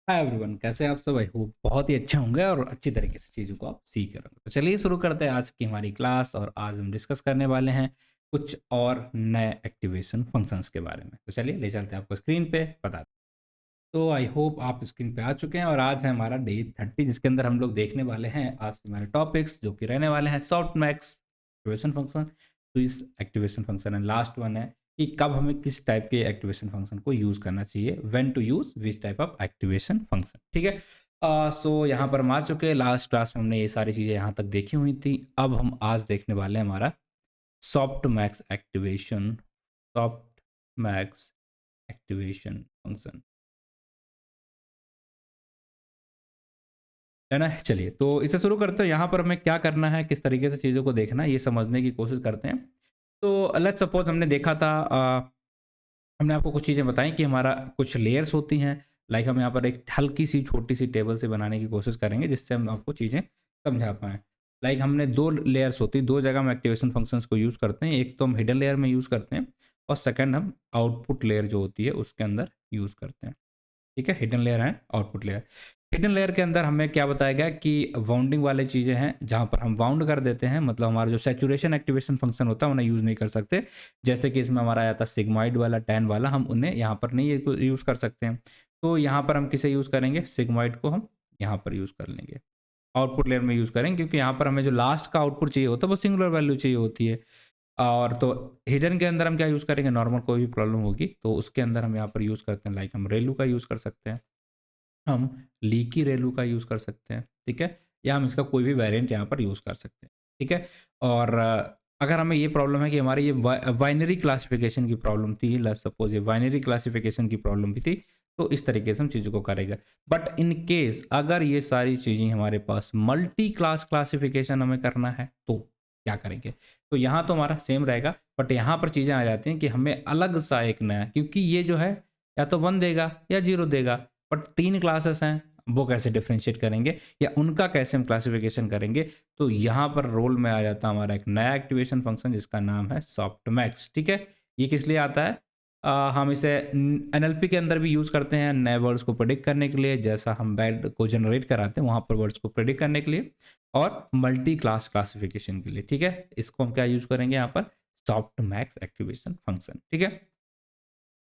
Hi everyone, कैसे हैं आप सब? आई होप बहुत ही अच्छे होंगे और अच्छी तरीके से चीज़ों को आप सीख रहे होंगे। तो चलिए शुरू करते हैं आज की हमारी क्लास और आज हम डिस्कस करने वाले हैं कुछ और नए एक्टिवेशन फंक्शंस के बारे में। तो चलिए ले चलते हैं आपको स्क्रीन पे बताते हैं। तो आई होप आप स्क्रीन पे आ चुके हैं और आज है हमारा डे 30 जिसके अंदर हम लोग देखने वाले हैं आज के हमारे टॉपिक्स जो कि रहने वाले हैं soft max activation function, switch activation function and last one है कि कब हमें किस टाइप के एक्टिवेशन फंक्शन को यूज़ करना चाहिए, when to use which type of activation function. ठीक है। सो यहाँ पर हम आ चुके हैं। लास्ट क्लास में हमने ये सारी चीज़ें यहाँ तक देखी हुई थी। अब हम आज देखने वाले हैं हमारा soft max activation, soft max activation function, है ना? चलिए तो इसे शुरू करते हैं। यहाँ पर हमें क्या करना है, किस तरीके से चीज़ों को देखना है, ये समझने की कोशिश करते हैं। तो लेट्स सपोज हमने देखा था, हमने आपको कुछ चीज़ें बताई कि हमारा कुछ लेयर्स होती हैं। लाइक हम यहाँ पर एक हल्की सी छोटी सी टेबल से बनाने की कोशिश करेंगे जिससे हम आपको चीज़ें समझा पाएँ। लाइक हमने दो लेयर्स होती हैं, दो जगह हम एक्टिवेशन फंक्शंस को यूज़ करते हैं। एक तो हम हिडन लेयर में यूज़ करते हैं और सेकंड हम आउटपुट लेयर जो होती है उसके अंदर यूज़ करते हैं। ठीक है, हिडन लेयर है, आउटपुट लेयर। हिडन लेयर के अंदर हमें क्या बताया गया कि बाउंडिंग वाली चीज़ें हैं जहाँ पर हम बाउंड कर देते हैं, मतलब हमारा जो सैचुरेशन एक्टिवेशन फंक्शन होता है उन्हें यूज़ नहीं कर सकते। जैसे कि इसमें हमारा आया था सिग्माइड वाला, टैन वाला, हम उन्हें यहाँ पर नहीं यूज़ कर सकते हैं। तो यहाँ पर हम किसे यूज़ करेंगे, सिग्माइड को हम यहाँ पर यूज़ कर लेंगे, आउटपुट लेयर में यूज़ करेंगे, क्योंकि यहाँ पर हमें जो लास्ट का आउटपुट चाहिए होता है वो सिंगुलर वैल्यू चाहिए होती है। और तो हिडन के अंदर हम क्या यूज़ करेंगे, नॉर्मल कोई भी प्रॉब्लम होगी तो उसके अंदर हम यहाँ पर यूज़ करते हैं। लाइक हम रेलू का यूज़ कर सकते हैं, हम लीकी रेलू का यूज़ कर सकते हैं, ठीक है? या हम इसका कोई भी वेरिएंट यहाँ पर यूज़ कर सकते हैं, ठीक है? और अगर हमें ये प्रॉब्लम है कि हमारी ये बाइनरी क्लासिफिकेशन की प्रॉब्लम थी, लेट्स सपोज़ ये बाइनरी क्लासिफिकेशन की प्रॉब्लम भी थी, तो इस तरीके से हम चीज़ों को करेंगे। बट इन केस अगर ये सारी चीज़ें हमारे पास मल्टी क्लास क्लासिफिकेशन हमें करना है, तो क्या करेंगे? तो यहाँ तो हमारा सेम रहेगा, बट यहाँ पर चीज़ें आ जाती हैं कि हमें अलग सा एक नया, क्योंकि ये जो है या तो 1 देगा या 0 देगा। बट 3 क्लासेस हैं, वो कैसे डिफरेंशिएट करेंगे या उनका कैसे हम क्लासिफिकेशन करेंगे? तो यहाँ पर रोल में आ जाता है हमारा एक नया एक्टिवेशन फंक्शन जिसका नाम है सॉफ्टमैक्स, ठीक है? ये किस लिए आता है? हम इसे एनएलपी के अंदर भी यूज़ करते हैं नए वर्ड्स को प्रेडिक्ट करने के लिए, जैसा हम बैड को जनरेट कराते हैं वहाँ पर वर्ड्स को प्रेडिक्ट करने के लिए, और मल्टी क्लास क्लासिफिकेशन के लिए, ठीक है? इसको हम क्या यूज़ करेंगे यहाँ पर? सॉफ्टमैक्स एक्टिवेशन फंक्शन, ठीक है?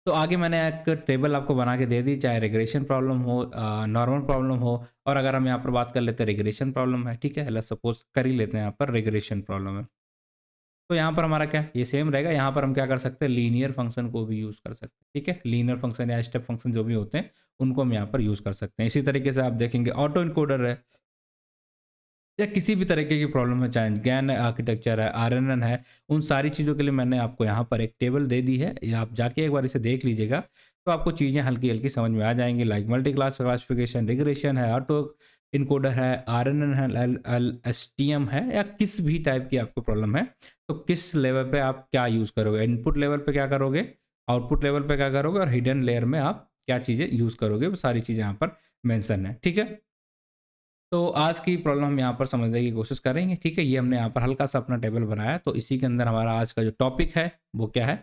तो आगे मैंने एक टेबल आपको बना के दे दी, चाहे रिग्रेशन प्रॉब्लम हो, नॉर्मल प्रॉब्लम हो, और अगर हम यहाँ पर बात कर लेते हैं रिग्रेशन प्रॉब्लम है, ठीक है? लेट्स सपोज कर ही लेते हैं, यहाँ पर रिग्रेशन प्रॉब्लम है। तो यहाँ पर हमारा क्या, ये सेम रहेगा। यहाँ पर हम क्या कर सकते हैं, लीनियर फंक्शन को भी यूज़ कर सकते हैं, ठीक है? लीनियर फंक्शन या स्टेप फंक्शन जो भी होते हैं उनको हम यहाँ पर यूज़ कर सकते हैं। इसी तरीके से आप देखेंगे ऑटो इनकोडर है या किसी भी तरीके की प्रॉब्लम है, चाहे गैन आर्किटेक्चर है, आरएनएन है, उन सारी चीज़ों के लिए मैंने आपको यहाँ पर एक टेबल दे दी है। या आप जाके एक बार इसे देख लीजिएगा, तो आपको चीज़ें हल्की-हल्की समझ में आ जाएँगी। Like multi class classification, regression है, ऑटो इनकोडर है, आरएनएन है, एलएसटीएम है, या किस भी टाइप की आपको प्रॉब्लम है, तो किस लेवल पे आप क्या यूज़ करोगे? इनपुट लेवल पे क्या करोगे, आउटपुट लेवल पे क्या करोगे, और हिडन लेयर में आप क्या चीज़ें यूज़ करोगे, वो सारी चीज़ें यहाँ पर मेंशन है, ठीक है? तो आज की प्रॉब्लम हम यहाँ पर समझने की कोशिश करेंगे, ठीक है? ये हमने यहाँ पर हल्का सा अपना टेबल बनाया, तो इसी के अंदर हमारा आज का जो टॉपिक है वो क्या है?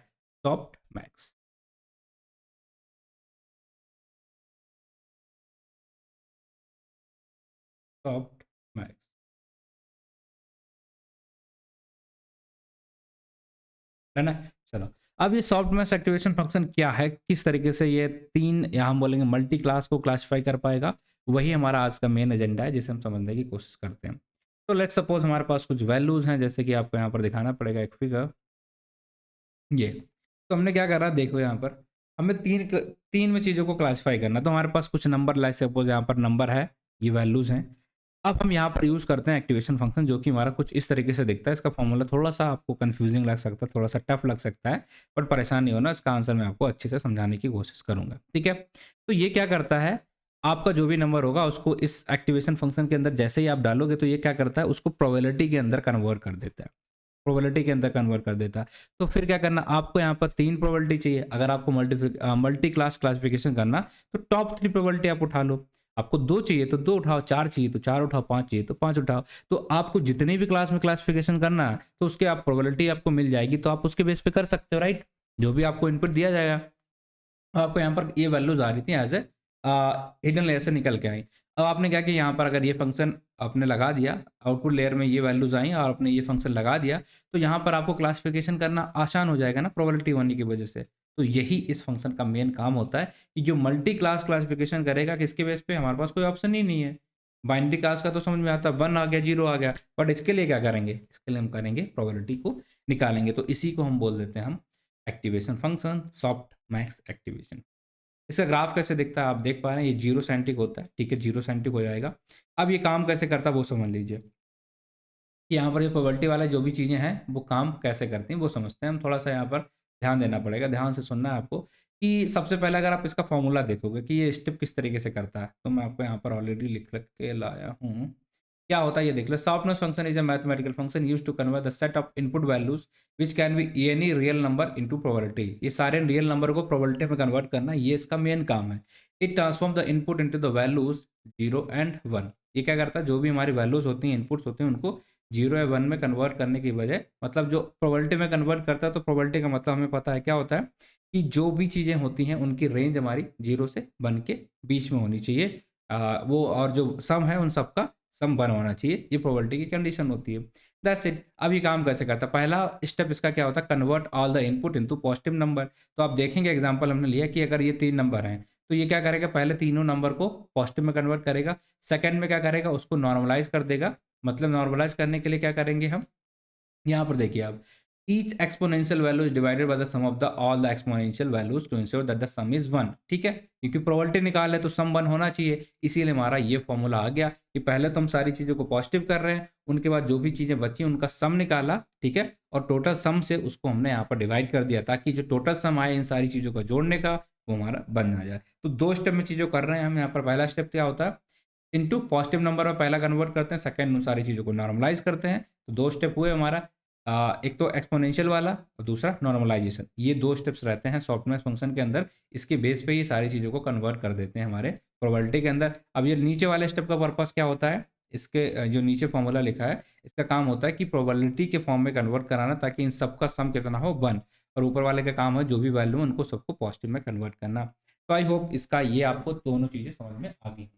Soft max. सॉफ्ट मैक्स, है ना? चलो, अब ये सॉफ्ट मैक्स एक्टिवेशन फंक्शन क्या है, किस तरीके से ये तीन, या हम बोलेंगे मल्टी क्लास को क्लासिफाई कर पाएगा, वही हमारा आज का मेन एजेंडा है जिसे हम समझने की कोशिश करते हैं। तो लेट्स सपोज हमारे पास कुछ वैल्यूज हैं, जैसे कि आपको यहाँ पर दिखाना पड़ेगा एक फिगर, ये। तो हमने क्या करा, देखो यहाँ पर हमें तीन में चीज़ों को क्लासिफाई करना है। तो हमारे पास कुछ नंबर, लाइक सपोज यहाँ पर नंबर है, ये वैल्यूज़ हैं। अब हम यहाँ पर यूज़ करते हैं एक्टिवेशन फंक्शन, जो कि हमारा कुछ इस तरीके से दिखता है। इसका फॉर्मूला थोड़ा-सा आपको कन्फ्यूजिंग लग सकता है, थोड़ा-सा टफ लग सकता है, बट परेशान नहीं होना, इसका आंसर मैं आपको अच्छे से समझाने की कोशिश करूँगा, ठीक है? तो ये क्या करता है, आपका जो भी नंबर होगा उसको इस एक्टिवेशन फंक्शन के अंदर जैसे ही आप डालोगे, तो ये क्या करता है, उसको प्रोबेबिलिटी के अंदर कन्वर्ट कर देता है। प्रोबेबिलिटी के अंदर कन्वर्ट कर देता है। तो फिर क्या करना, आपको यहाँ पर 3 प्रोबेबिलिटी चाहिए। अगर आपको मल्टी क्लास क्लासिफिकेशन करना, तो टॉप 3 प्रोबेबिलिटी आप उठा लो। आपको 2 चाहिए तो 2 उठाओ, 4 चाहिए तो 4 उठाओ, 5 चाहिए तो 5 उठाओ। तो आपको जितनी भी क्लास में क्लासिफिकेशन करना है, तो उसके आप प्रोबेबिलिटी आपको मिल जाएगी, तो आप उसके बेस पे कर सकते हो, राइट? जो भी आपको इनपुट दिया जाएगा, तो आपको यहाँ पर ये वैल्यूज़ आ रही थी एज़ ए हिडन लेयर से निकल के आई। अब आपने क्या किया, यहाँ पर अगर ये फंक्शन आपने लगा दिया, आउटपुट लेयर में ये वैल्यूज़ आई और आपने ये फंक्शन लगा दिया, तो यहाँ पर आपको क्लासिफिकेशन करना आसान हो जाएगा ना प्रोबेबिलिटी होने की वजह से। तो यही इस फंक्शन का मेन काम होता है कि जो मल्टी क्लास क्लासिफिकेशन करेगा किसके बेस पे, हमारे पास कोई ऑप्शन ही नहीं है। बाइनरी क्लास का तो समझ में आता है, 1 आ गया, 0 आ गया, बट इसके लिए क्या करेंगे, इसके लिए हम करेंगे प्रोबेबिलिटी को निकालेंगे। तो इसी को हम बोल देते हैं हम activation function, soft max activation. इसका ग्राफ कैसे दिखता है आप देख पा रहे हैं, ये 0 सेंटिक होता है, ठीक है, 0 सेंटिक हो जाएगा। अब ये काम कैसे करता है वो समझ लीजिए कि यहाँ पर ये प्रोबेबिलिटी वाले जो भी चीज़ें हैं वो काम कैसे करती हैं वो समझते हैं हम। थोड़ा सा यहाँ पर ध्यान देना पड़ेगा, ध्यान से सुनना है आपको कि सबसे पहले अगर आप इसका फॉर्मूला देखोगे कि ये स्टेप किस तरीके से करता है, तो मैं आपको यहाँ पर ऑलरेडी लिख रख के लाया हूँ। क्या होता है ये देख लो, softmax function is a mathematical function used to convert the set of input values which can be any real number into probability. ये सारे रियल नंबर को प्रोबेबिलिटी में कन्वर्ट करना, ये इसका मेन काम है। It transform the input into the values 0 and 1। ये क्या करता है, जो भी हमारी वैल्यूज होती हैं, इनपुट्स होते हैं, उनको 0 या 1 में कन्वर्ट करने की बजाय, मतलब जो प्रोबेबिलिटी में कन्वर्ट करता है, तो प्रोबेबिलिटी का मतलब हमें पता है क्या होता है कि जो भी चीज़ें होती हैं उनकी रेंज हमारी 0 से 1 के बीच में होनी चाहिए। वो और जो सम है उन सबका सम 1 होना चाहिए, ये प्रोबेबिलिटी की कंडीशन होती है। That's it. अब ये काम कैसे करता है, पहला स्टेप इसका क्या होता है, convert all the input into positive number. तो आप देखेंगे एग्जांपल हमने लिया कि अगर ये 3 नंबर हैं, तो ये क्या करेगा, पहले तीनों नंबर को पॉजिटिव में कन्वर्ट करेगा। सेकंड में क्या करेगा, उसको नॉर्मलाइज कर देगा। मतलब नॉर्मलाइज करने के लिए क्या करेंगे हम, यहाँ पर देखिए आप, each exponential value is divided by the sum of the all the exponential values to ensure that the sum is 1। ठीक है, क्योंकि प्रोबेबिलिटी निकाल है तो सम 1 होना चाहिए, इसीलिए हमारा ये फॉर्मूला आ गया कि पहले तो हम सारी चीज़ों को पॉजिटिव कर रहे हैं, उनके बाद जो भी चीज़ें बची उनका सम निकाला, ठीक है, और टोटल सम से उसको हमने यहाँ पर डिवाइड कर दिया ताकि जो टोटल सम आए इन सारी चीज़ों को जोड़ने का, वो हमारा बन ना जाए। तो 2 स्टेप में चीज़ों कर रहे हैं हम यहाँ पर। पहला स्टेप क्या होता है, इनटू पॉजिटिव नंबर में पहला कन्वर्ट करते हैं, सेकंड उन सारी चीज़ों को नॉर्मलाइज करते हैं। तो 2 स्टेप हुए हमारा, एक तो एक्सपोनेंशियल वाला और दूसरा नॉर्मलाइजेशन। ये 2 स्टेप्स रहते हैं सॉफ्टनेस फंक्शन के अंदर। इसके बेस पे ये सारी चीज़ों को कन्वर्ट कर देते हैं हमारे प्रोबेबिलिटी के अंदर। अब ये नीचे वाले स्टेप का पर्पस क्या होता है, इसके जो नीचे फॉर्मूला लिखा है, इसका काम होता है कि प्रोबेबिलिटी के फॉर्म में कन्वर्ट कराना ताकि इन सबका सम कितना हो, 1। और ऊपर वाले का काम है जो भी वैल्यू है उनको सबको पॉजिटिव में कन्वर्ट करना। तो आई होप इसका ये आपको दोनों चीज़ें समझ में आ गई।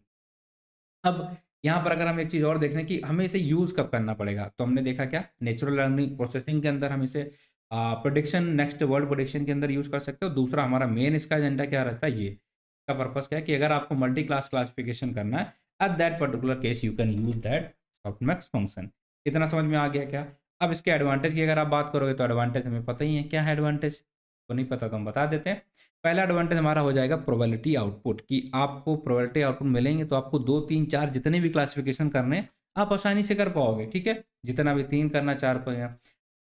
अब यहाँ पर अगर हम एक चीज़ और देख लें कि हमें इसे यूज़ कब करना पड़ेगा, तो हमने देखा क्या, नेचुरल लर्निंग प्रोसेसिंग के अंदर हम इसे प्रेडिक्शन, नेक्स्ट वर्ड प्रेडिक्शन के अंदर यूज़ कर सकते हो। दूसरा हमारा मेन इसका एजेंडा क्या रहता है, ये इसका पर्पस क्या है कि अगर आपको मल्टी क्लास क्लासिफिकेशन करना है, at that particular case you can use that softmax function. इतना समझ में आ गया क्या। अब इसके एडवांटेज की अगर आप बात करोगे तो एडवांटेज हमें पता ही है क्या है। एडवांटेज तो नहीं पता तो हम बता देते हैं। पहला एडवांटेज हमारा हो जाएगा प्रोबेबिलिटी आउटपुट, कि आपको प्रोबेबिलिटी आउटपुट मिलेंगे तो आपको 2, 3, 4 जितने भी क्लासिफिकेशन करने हैं आप आसानी से कर पाओगे। ठीक है, जितना भी 3 करना, 4 करना,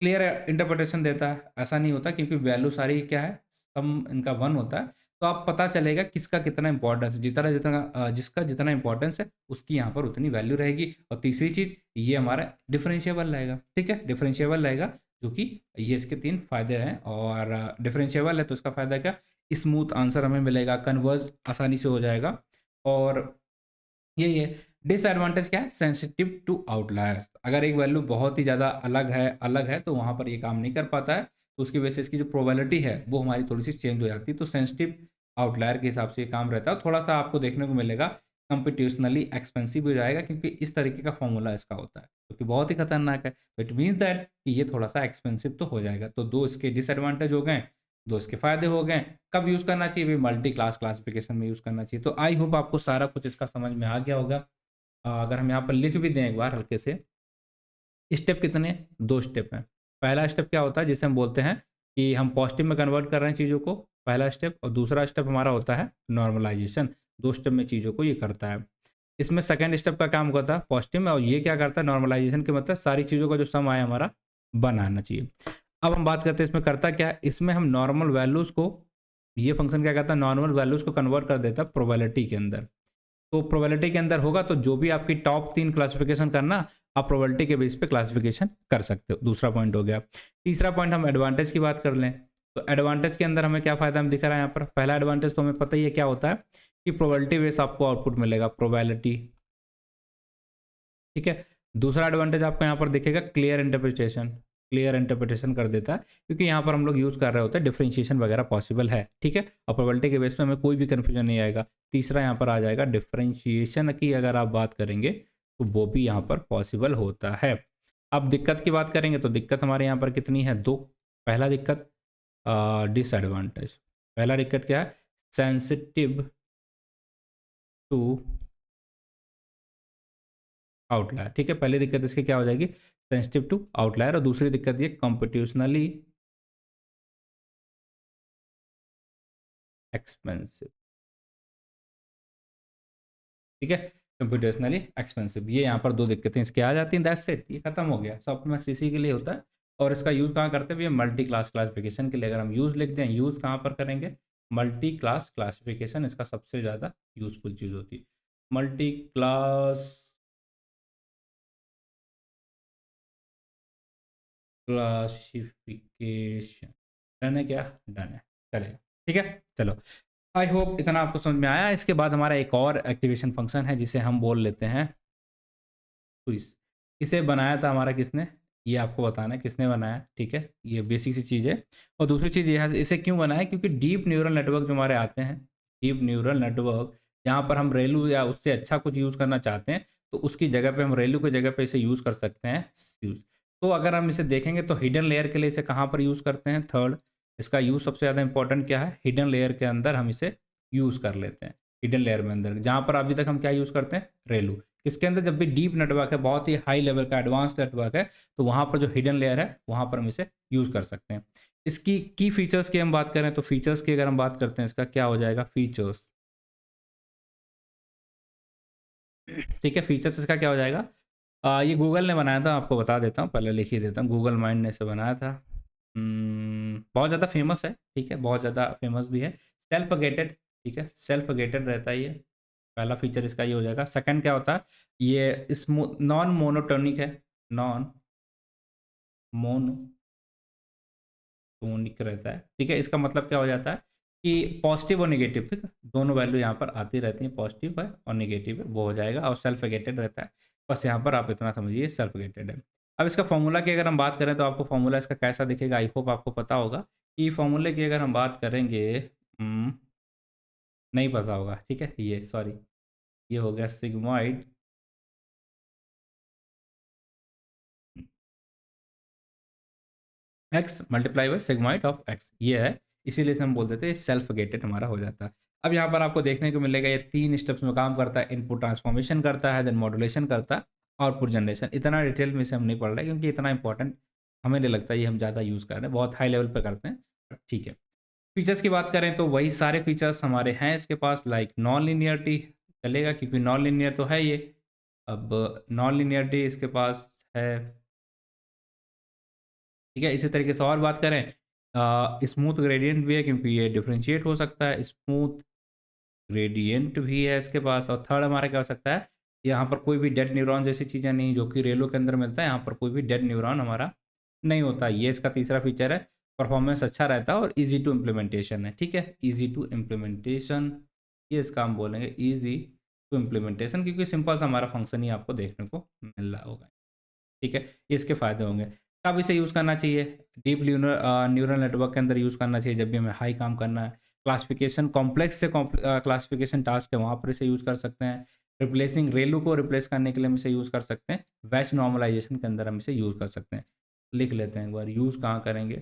क्लियर इंटरप्रिटेशन देता है। ऐसा नहीं होता क्योंकि वैल्यू सारी क्या है, सम इनका 1 होता है, तो आप पता चलेगा किसका कितना इंपॉर्टेंस है, जितना जितना जिसका जितना इंपॉर्टेंस है उसकी यहाँ पर उतनी वैल्यू रहेगी। और तीसरी चीज़, ये हमारा डिफरेंशिएबल रहेगा। ठीक है, डिफरेंशिएबल रहेगा, जो कि ये इसके 3 फायदे हैं। और डिफरेंशिएबल है तो इसका फायदा क्या, स्मूथ आंसर हमें मिलेगा, कन्वर्ज आसानी से हो जाएगा। और ये डिसएडवांटेज क्या है, सेंसिटिव टू आउटलायर्स। अगर एक वैल्यू बहुत ही ज़्यादा अलग है तो वहाँ पर ये काम नहीं कर पाता है, तो उसकी वजह से इसकी जो प्रोबेबिलिटी है वो हमारी थोड़ी सी चेंज हो जाती है। तो सेंसिटिव आउटलायर के हिसाब से ये काम रहता है। थोड़ा सा आपको देखने को मिलेगा कंप्यूटेशनली एक्सपेंसिव हो जाएगा, क्योंकि इस तरीके का फॉर्मूला इसका होता है, क्योंकि बहुत ही खतरनाक है। तो इट मीन्स दैट कि ये थोड़ा सा एक्सपेंसिव तो हो जाएगा। तो 2 इसके डिसएडवांटेज हो गए, 2 इसके फायदे हो गए। कब यूज़ करना चाहिए, भाई मल्टी क्लास क्लासिफिकेशन में यूज़ करना चाहिए। तो आई होप आपको सारा कुछ इसका समझ में आ गया होगा। अगर हम यहाँ पर लिख भी दें एक बार हल्के से, स्टेप कितने, 2 स्टेप हैं। पहला स्टेप क्या होता है, जिसे हम बोलते हैं कि हम पॉजिटिव में कन्वर्ट कर रहे हैं चीज़ों को, पहला स्टेप। और दूसरा स्टेप हमारा होता है नॉर्मलाइजेशन। 2 स्टेप में चीज़ों को ये करता है। इसमें सेकंड स्टेप का काम होता है पॉजिटिव में, और ये क्या करता है, नॉर्मलाइजेशन के मतलब सारी चीज़ों का जो सम आया हमारा 1 आना चाहिए। अब हम बात करते हैं इसमें करता क्या है, इसमें हम नॉर्मल वैल्यूज़ को, ये फंक्शन क्या करता है, नॉर्मल वैल्यूज़ को कन्वर्ट कर देता है प्रोबेबिलिटी के अंदर। तो प्रोबेबिलिटी के अंदर होगा तो जो भी आपकी टॉप 3 क्लासिफिकेशन करना, आप प्रोबेबिलिटी के बेस पे क्लासिफिकेशन कर सकते हो। दूसरा पॉइंट हो गया। तीसरा पॉइंट, हम एडवांटेज की बात कर लें, तो एडवांटेज के अंदर हमें क्या फ़ायदा हम दिख रहा है यहाँ पर। पहला एडवांटेज तो हमें पता ही है क्या होता है कि प्रोबेबिलिटी बेस आपको आउटपुट मिलेगा, प्रोबेबिलिटी। ठीक है, दूसरा एडवांटेज आपको यहाँ पर दिखेगा क्लियर इंटरप्रिटेशन। क्लियर इंटरप्रिटेशन कर देता है, क्योंकि यहाँ पर हम लोग यूज़ कर रहे होते हैं डिफरेंशिएशन वगैरह पॉसिबल है, ठीक है। और प्रोबेबिलिटी के बेस पे हमें कोई भी कन्फ्यूजन नहीं आएगा। तीसरा यहाँ पर आ जाएगा डिफरेंशिएशन की, अगर आप बात करेंगे तो वो भी यहाँ पर पॉसिबल होता है। अब दिक्कत की बात करेंगे तो दिक्कत हमारे यहाँ पर कितनी है, 2। पहला दिक्कत डिसएडवांटेज, पहला दिक्कत क्या है, सेंसिटिव टू आउटलायर, ठीक है। पहली दिक्कत इसकी क्या हो जाएगी, सेंसिटिव टू आउटलायर, और दूसरी दिक्कत ये कंप्यूटेशनली एक्सपेंसिव, ठीक है। कंप्यूटेशनली एक्सपेंसिव, ये यहाँ पर 2 दिक्कतें इसके आ जाती हैं, दैट्स इट, ये खत्म हो गया। सॉफ्टमैक्स इसी के लिए होता है, और इसका यूज़ कहाँ करते हैं भैया, मल्टी क्लास क्लासिफिकेशन के लिए। अगर हम यूज़ लिखते हैं, यूज़ कहाँ पर करेंगे, मल्टी क्लास क्लासिफिकेशन इसका सबसे ज़्यादा यूजफुल चीज़ होती है। मल्टी क्लास क्लासिफिकेशन, डन है क्या, डन है, चलेगा, ठीक है। चलो, आई होप इतना आपको समझ में आया। इसके बाद हमारा एक और एक्टिवेशन फंक्शन है जिसे हम बोल लेते हैं क्विज। इसे बनाया था हमारा किसने, ये आपको बताना है किसने बनाया, ठीक है। ये बेसिक सी चीज़ है। और दूसरी चीज़ ये है, इसे क्यों बनाया, क्योंकि डीप न्यूरल नेटवर्क जो हमारे आते हैं, डीप न्यूरल नेटवर्क, जहाँ पर हम रेलू या उससे अच्छा कुछ यूज़ करना चाहते हैं, तो उसकी जगह पे हम रेलू की जगह पे इसे यूज़ कर सकते हैं। तो अगर हम इसे देखेंगे तो हिडन लेयर के लिए इसे कहाँ पर यूज़ करते हैं, थर्ड। इसका यूज़ सबसे ज़्यादा इंपॉर्टेंट क्या है, हिडन लेयर के अंदर हम इसे यूज़ कर लेते हैं। हिडन लेयर में अंदर, जहाँ पर अभी तक हम क्या यूज़ करते हैं, रेलू। इसके अंदर जब भी डीप नेटवर्क है, बहुत ही हाई लेवल का एडवांस नेटवर्क है, तो वहाँ पर जो हिडन लेयर है, वहाँ पर हम इसे यूज़ कर सकते हैं। इसकी की फीचर्स की हम बात करें तो फीचर्स की अगर हम बात करते हैं, इसका क्या हो जाएगा, फीचर्स, ठीक है। फीचर्स इसका क्या हो जाएगा, ये गूगल ने बनाया था, आपको बता देता हूँ, पहले लिख ही देता हूँ। गूगल माइंड ने इसे बनाया था। बहुत ज़्यादा फेमस है, ठीक है, बहुत ज़्यादा फेमस भी है। सेल्फ गेटेड, ठीक है, सेल्फ गेटेड रहता है ये। पहला फीचर इसका ये हो जाएगा। सेकंड क्या होता है, ये नॉन मोनोटोनिक है, नॉन मोनोटोनिक रहता है, ठीक है। इसका मतलब क्या हो जाता है कि पॉजिटिव और नेगेटिव, ठीक है, दोनों वैल्यू यहाँ पर आती रहती हैं, पॉजिटिव है और नेगेटिव है, वो हो जाएगा। और सेल्फ गेटेड रहता है, बस यहाँ पर आप इतना समझिए, सेल्फ गेटेड है। अब इसका फॉर्मूला की अगर हम बात करें तो आपको फॉर्मूला इसका कैसा दिखेगा, आई होप आपको पता होगा। कि फॉर्मूले की अगर हम बात करेंगे, नहीं पता होगा, ठीक है, ये सॉरी, ये हो गया sigmoid x multiply by sigmoid of x, ये है। इसीलिए से हम बोल देते हैं सेल्फ गेटेड हमारा हो जाता है। अब यहाँ पर आपको देखने को मिलेगा, ये 3 स्टेप्स में काम करता है। इनपुट ट्रांसफॉर्मेशन करता है, देन मॉड्यूलेशन करता है, आउटपुट जनरेशन। इतना डिटेल में से हम नहीं पढ़ रहे, क्योंकि इतना इंपॉर्टेंट हमें नहीं लगता, ये हम ज़्यादा यूज़ कर रहे हैं, बहुत हाई लेवल पे करते हैं, ठीक है। फीचर्स की बात करें तो वही सारे फीचर्स हमारे हैं इसके पास, लाइक नॉन लीनियरिटी चलेगा, क्योंकि नॉन लीनियर तो है ये। अब नॉन लीनियरिटी इसके पास है, ठीक है। इसी तरीके से और बात करें, स्मूथ ग्रेडियंट भी है, क्योंकि ये डिफरेंशिएट हो सकता है, स्मूथ ग्रेडियंट भी है इसके पास। और थर्ड हमारा क्या हो सकता है, यहाँ पर कोई भी डेड न्यूरॉन जैसी चीज़ें नहीं, जो कि रेलो के अंदर मिलता है, यहाँ पर कोई भी डेड न्यूरॉन हमारा नहीं होता। ये इसका तीसरा फीचर है। परफॉर्मेंस अच्छा रहता है और इजी टू इम्प्लीमेंटेशन है, ठीक है, इजी टू इम्प्लीमेंटेशन, ये इसका हम बोलेंगे इजी टू इम्प्लीमेंटेशन, क्योंकि सिंपल सा हमारा फंक्शन ही आपको देखने को मिल रहा होगा, ठीक है। ये इसके फ़ायदे होंगे। कब इसे यूज़ करना चाहिए, डीप न्यूरल नेटवर्क के अंदर यूज़ करना चाहिए, जब भी हमें हाई काम करना है। क्लासिफिकेशन कॉम्प्लेक्स से क्लासिफिकेशन टास्क है, वहाँ पर इसे यूज़ कर सकते हैं। रिप्लेसिंग रेलू को रिप्लेस करने के लिए हम इसे यूज़ कर सकते हैं। बैच नॉर्मलाइजेशन के अंदर हम इसे यूज़ कर सकते हैं। लिख लेते हैं एक बार, यूज़ कहाँ करेंगे,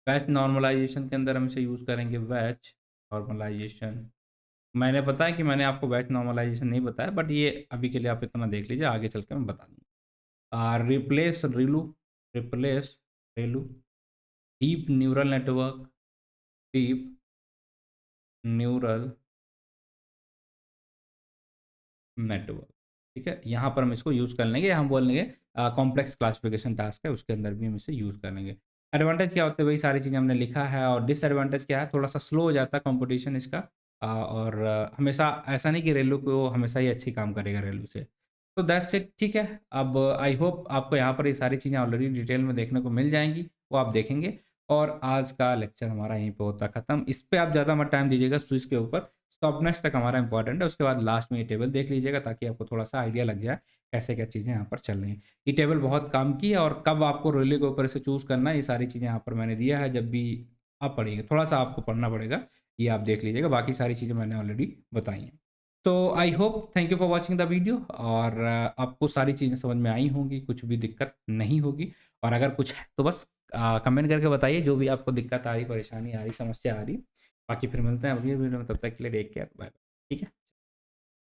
बैच नॉर्मलाइजेशन के अंदर हम इसे यूज़ करेंगे, बैच नॉर्मलाइजेशन। मैंने पता है कि मैंने आपको बैच नॉर्मलाइजेशन नहीं बताया, बट ये अभी के लिए आप इतना देख लीजिए, आगे चल के मैं बता दूँगा। Replace ReLU, deep neural network, deep neural network, ठीक है। यहाँ पर हम इसको यूज़ कर लेंगे, हम बोल लेंगे कॉम्प्लेक्स क्लासिफिकेशन टास्क है, उसके अंदर भी हम इसे यूज़ कर लेंगे। एडवांटेज क्या होते हैं, वही सारी चीज़ें हमने लिखा है। और डिसएडवांटेज क्या है, थोड़ा सा स्लो हो जाता है कंपटीशन इसका। और हमेशा ऐसा नहीं कि रेलू को हमेशा ही अच्छी काम करेगा रेलू से। तो दैट्स इट, ठीक है। अब आई होप आपको यहाँ पर ये सारी चीज़ें ऑलरेडी डिटेल में देखने को मिल जाएंगी, वो आप देखेंगे। और आज का लेक्चर हमारा यहीं पे होता खत्म। इस पे आप ज़्यादा मत टाइम दीजिएगा स्विच के ऊपर, सॉफ्टनेस तक हमारा इंपॉर्टेंट है। उसके बाद लास्ट में ये टेबल देख लीजिएगा ताकि आपको थोड़ा-सा आइडिया लग जाए कैसे क्या चीज़ें यहाँ पर चल रही हैं। ये टेबल बहुत काम की है और कब आपको रोली के ऊपर से चूज़ करना है, ये सारी चीज़ें यहाँ पर मैंने दिया है। जब भी आप पढ़िएगा, थोड़ा-सा आपको पढ़ना पड़ेगा, ये आप देख लीजिएगा। बाकी सारी चीज़ें मैंने ऑलरेडी बताई हैं। तो I hope thank you for watching the video और आपको सारी चीज़ें समझ में आई होंगी, कुछ भी दिक्कत नहीं होगी। और अगर कुछ है तो बस कमेंट करके बताइए जो भी आपको दिक्कत आ रही, परेशानी आ रही, समस्या आ रही। बाकी फिर मिलते हैं अगली वीडियो में, तब तक के लिए टेक केयर, बाय बाय। ठीक है?